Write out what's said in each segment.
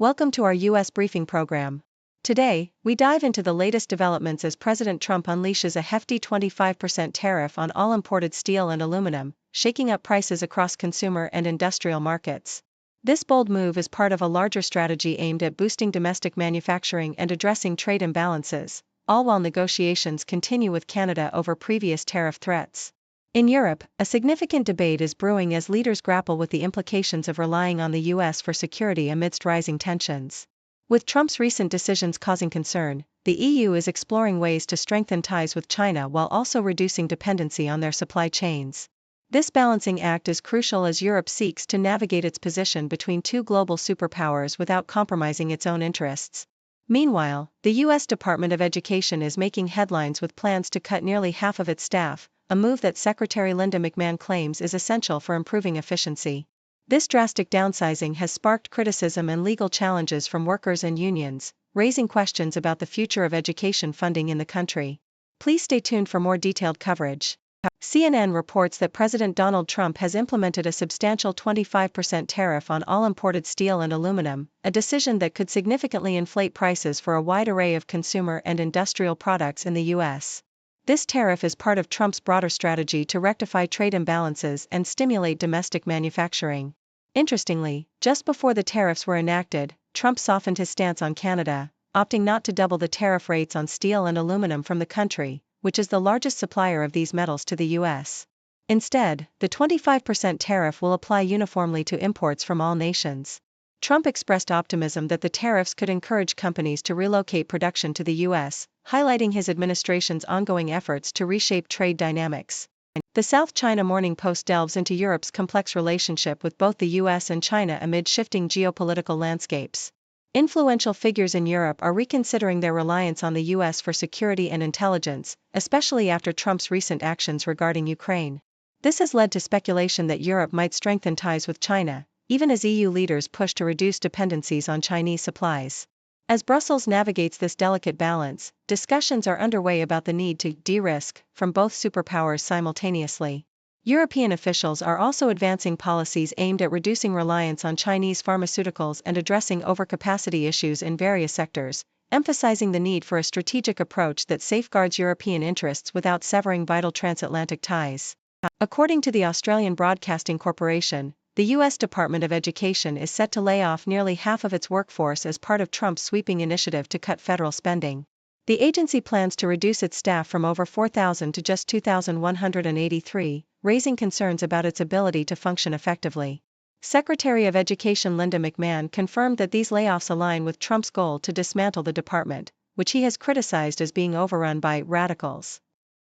Welcome to our U.S. briefing program. Today, we dive into the latest developments as President Trump unleashes a hefty 25% tariff on all imported steel and aluminum, shaking up prices across consumer and industrial markets. This bold move is part of a larger strategy aimed at boosting domestic manufacturing and addressing trade imbalances, all while negotiations continue with Canada over previous tariff threats. In Europe, a significant debate is brewing as leaders grapple with the implications of relying on the U.S. for security amidst rising tensions. With Trump's recent decisions causing concern, the EU is exploring ways to strengthen ties with China while also reducing dependency on their supply chains. This balancing act is crucial as Europe seeks to navigate its position between two global superpowers without compromising its own interests. Meanwhile, the U.S. Department of Education is making headlines with plans to cut nearly half of its staff, a move that Secretary Linda McMahon claims is essential for improving efficiency. This drastic downsizing has sparked criticism and legal challenges from workers and unions, raising questions about the future of education funding in the country. Please stay tuned for more detailed coverage. CNN reports that President Donald Trump has implemented a substantial 25% tariff on all imported steel and aluminum, a decision that could significantly inflate prices for a wide array of consumer and industrial products in the U.S. This tariff is part of Trump's broader strategy to rectify trade imbalances and stimulate domestic manufacturing. Interestingly, just before the tariffs were enacted, Trump softened his stance on Canada, opting not to double the tariff rates on steel and aluminum from the country, which is the largest supplier of these metals to the U.S. Instead, the 25% tariff will apply uniformly to imports from all nations. Trump expressed optimism that the tariffs could encourage companies to relocate production to the U.S., highlighting his administration's ongoing efforts to reshape trade dynamics. The South China Morning Post delves into Europe's complex relationship with both the U.S. and China amid shifting geopolitical landscapes. Influential figures in Europe are reconsidering their reliance on the U.S. for security and intelligence, especially after Trump's recent actions regarding Ukraine. This has led to speculation that Europe might strengthen ties with China, even as EU leaders push to reduce dependencies on Chinese supplies. As Brussels navigates this delicate balance, discussions are underway about the need to de-risk from both superpowers simultaneously. European officials are also advancing policies aimed at reducing reliance on Chinese pharmaceuticals and addressing overcapacity issues in various sectors, emphasizing the need for a strategic approach that safeguards European interests without severing vital transatlantic ties. According to the Australian Broadcasting Corporation, the U.S. Department of Education is set to lay off nearly half of its workforce as part of Trump's sweeping initiative to cut federal spending. The agency plans to reduce its staff from over 4,000 to just 2,183, raising concerns about its ability to function effectively. Secretary of Education Linda McMahon confirmed that these layoffs align with Trump's goal to dismantle the department, which he has criticized as being overrun by radicals.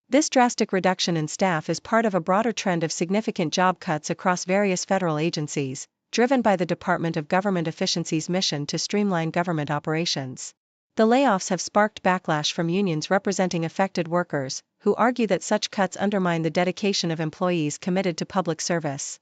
This drastic reduction in staff is part of a broader trend of significant job cuts across various federal agencies, driven by the Department of Government Efficiency's mission to streamline government operations. The layoffs have sparked backlash from unions representing affected workers, who argue that such cuts undermine the dedication of employees committed to public service.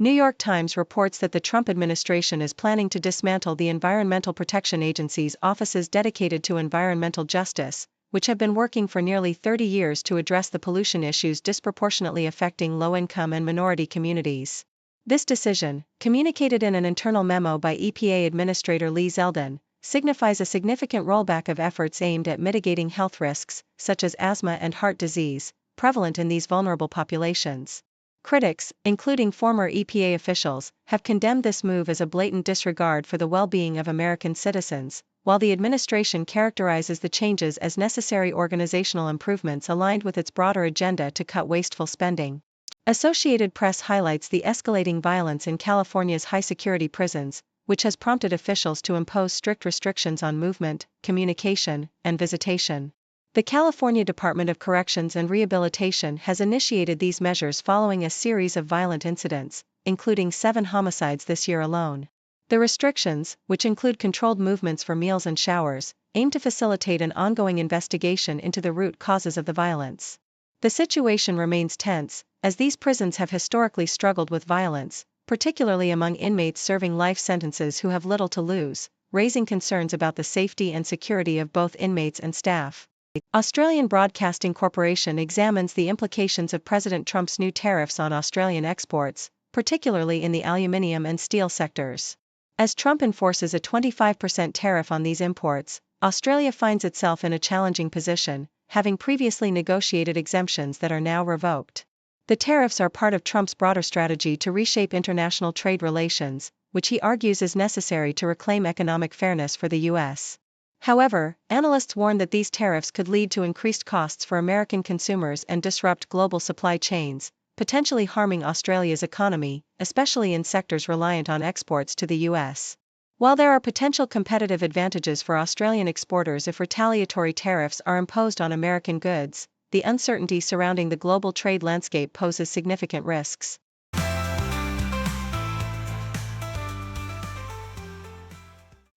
New York Times reports that the Trump administration is planning to dismantle the Environmental Protection Agency's offices dedicated to environmental justice, which have been working for nearly 30 years to address the pollution issues disproportionately affecting low-income and minority communities. This decision, communicated in an internal memo by EPA Administrator Lee Zeldin, signifies a significant rollback of efforts aimed at mitigating health risks, such as asthma and heart disease, prevalent in these vulnerable populations. Critics, including former EPA officials, have condemned this move as a blatant disregard for the well-being of American citizens, while the administration characterizes the changes as necessary organizational improvements aligned with its broader agenda to cut wasteful spending. Associated Press highlights the escalating violence in California's high-security prisons, which has prompted officials to impose strict restrictions on movement, communication, and visitation. The California Department of Corrections and Rehabilitation has initiated these measures following a series of violent incidents, including 7 homicides this year alone. The restrictions, which include controlled movements for meals and showers, aim to facilitate an ongoing investigation into the root causes of the violence. The situation remains tense, as these prisons have historically struggled with violence, particularly among inmates serving life sentences who have little to lose, raising concerns about the safety and security of both inmates and staff. Australian Broadcasting Corporation examines the implications of President Trump's new tariffs on Australian exports, particularly in the aluminium and steel sectors. As Trump enforces a 25% tariff on these imports, Australia finds itself in a challenging position, having previously negotiated exemptions that are now revoked. The tariffs are part of Trump's broader strategy to reshape international trade relations, which he argues is necessary to reclaim economic fairness for the U.S. However, analysts warn that these tariffs could lead to increased costs for American consumers and disrupt global supply chains, potentially harming Australia's economy, especially in sectors reliant on exports to the U.S. While there are potential competitive advantages for Australian exporters if retaliatory tariffs are imposed on American goods, the uncertainty surrounding the global trade landscape poses significant risks.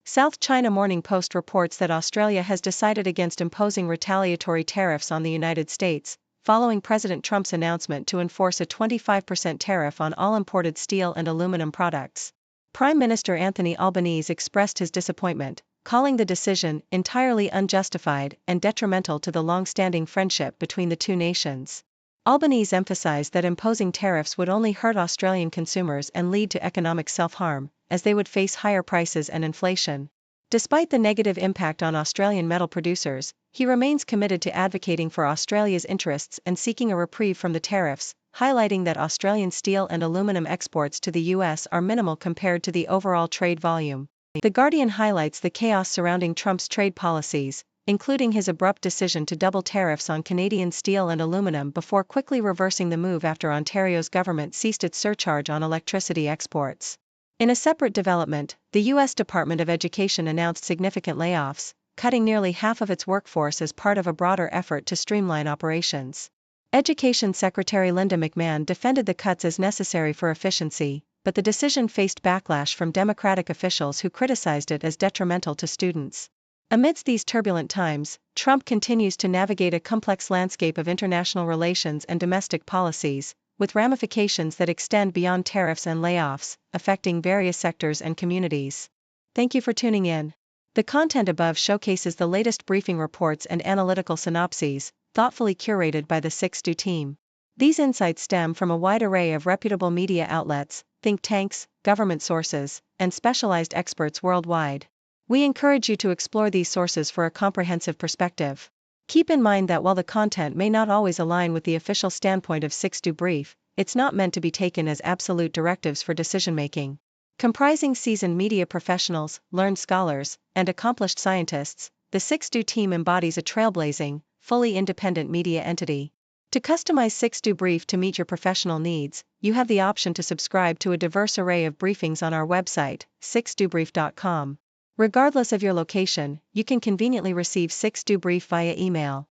South China Morning Post reports that Australia has decided against imposing retaliatory tariffs on the United States, following President Trump's announcement to enforce a 25% tariff on all imported steel and aluminum products. Prime Minister Anthony Albanese expressed his disappointment, calling the decision entirely unjustified and detrimental to the long-standing friendship between the two nations. Albanese emphasized that imposing tariffs would only hurt Australian consumers and lead to economic self-harm, as they would face higher prices and inflation. Despite the negative impact on Australian metal producers, he remains committed to advocating for Australia's interests and seeking a reprieve from the tariffs, highlighting that Australian steel and aluminum exports to the U.S. are minimal compared to the overall trade volume. The Guardian highlights the chaos surrounding Trump's trade policies, including his abrupt decision to double tariffs on Canadian steel and aluminum before quickly reversing the move after Ontario's government ceased its surcharge on electricity exports. In a separate development, the U.S. Department of Education announced significant layoffs, cutting nearly half of its workforce as part of a broader effort to streamline operations. Education Secretary Linda McMahon defended the cuts as necessary for efficiency, but the decision faced backlash from Democratic officials who criticized it as detrimental to students. Amidst these turbulent times, Trump continues to navigate a complex landscape of international relations and domestic policies, with ramifications that extend beyond tariffs and layoffs, affecting various sectors and communities. Thank you for tuning in. The content above showcases the latest briefing reports and analytical synopses, thoughtfully curated by the 6Do team. These insights stem from a wide array of reputable media outlets, think tanks, government sources, and specialized experts worldwide. We encourage you to explore these sources for a comprehensive perspective. Keep in mind that while the content may not always align with the official standpoint of 6Do Brief, it's not meant to be taken as absolute directives for decision-making. Comprising seasoned media professionals, learned scholars, and accomplished scientists, the 6Do team embodies a trailblazing, fully independent media entity. To customize 6Do Brief to meet your professional needs, you have the option to subscribe to a diverse array of briefings on our website, 6dobrief.com. Regardless of your location, you can conveniently receive 6Do Brief via email.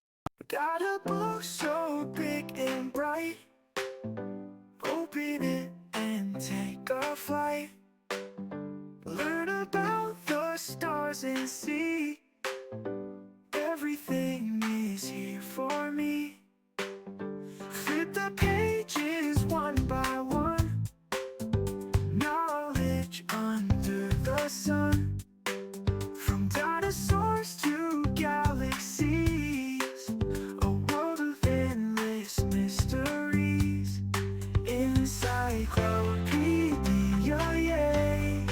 Got a book so big and bright, open it and take a flight. Learn about the stars and see, everything is here for me. Flip the pages one by one, knowledge under the sun. From dinosaurs to galaxies, a world of endless mysteries. Encyclopedia, yay!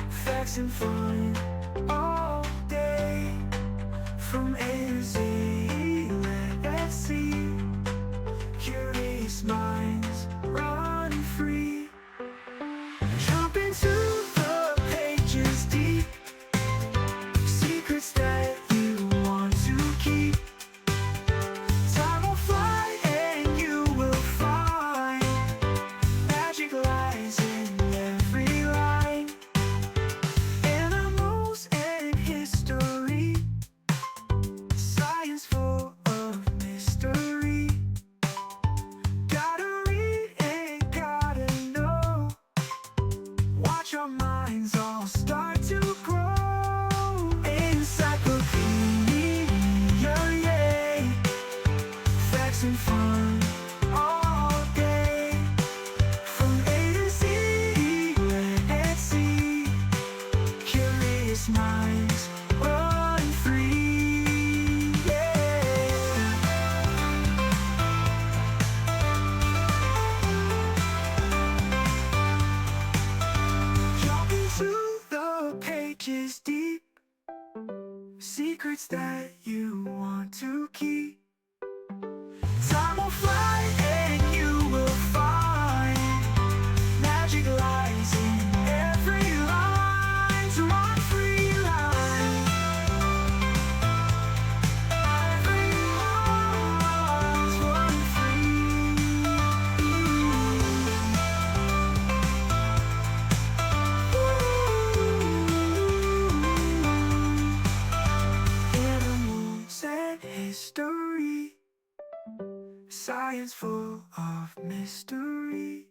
Facts and fun all day. From A to Z, let's see. Curious minds run free. Jump into the pages deep. Secrets that you want to keep. Time will fly and you will find magic lies in every line. And secrets that you want to keep. Time will fly and you will find magic lies in every line. To run free line, every line's run free. Animals and history, science full of mystery.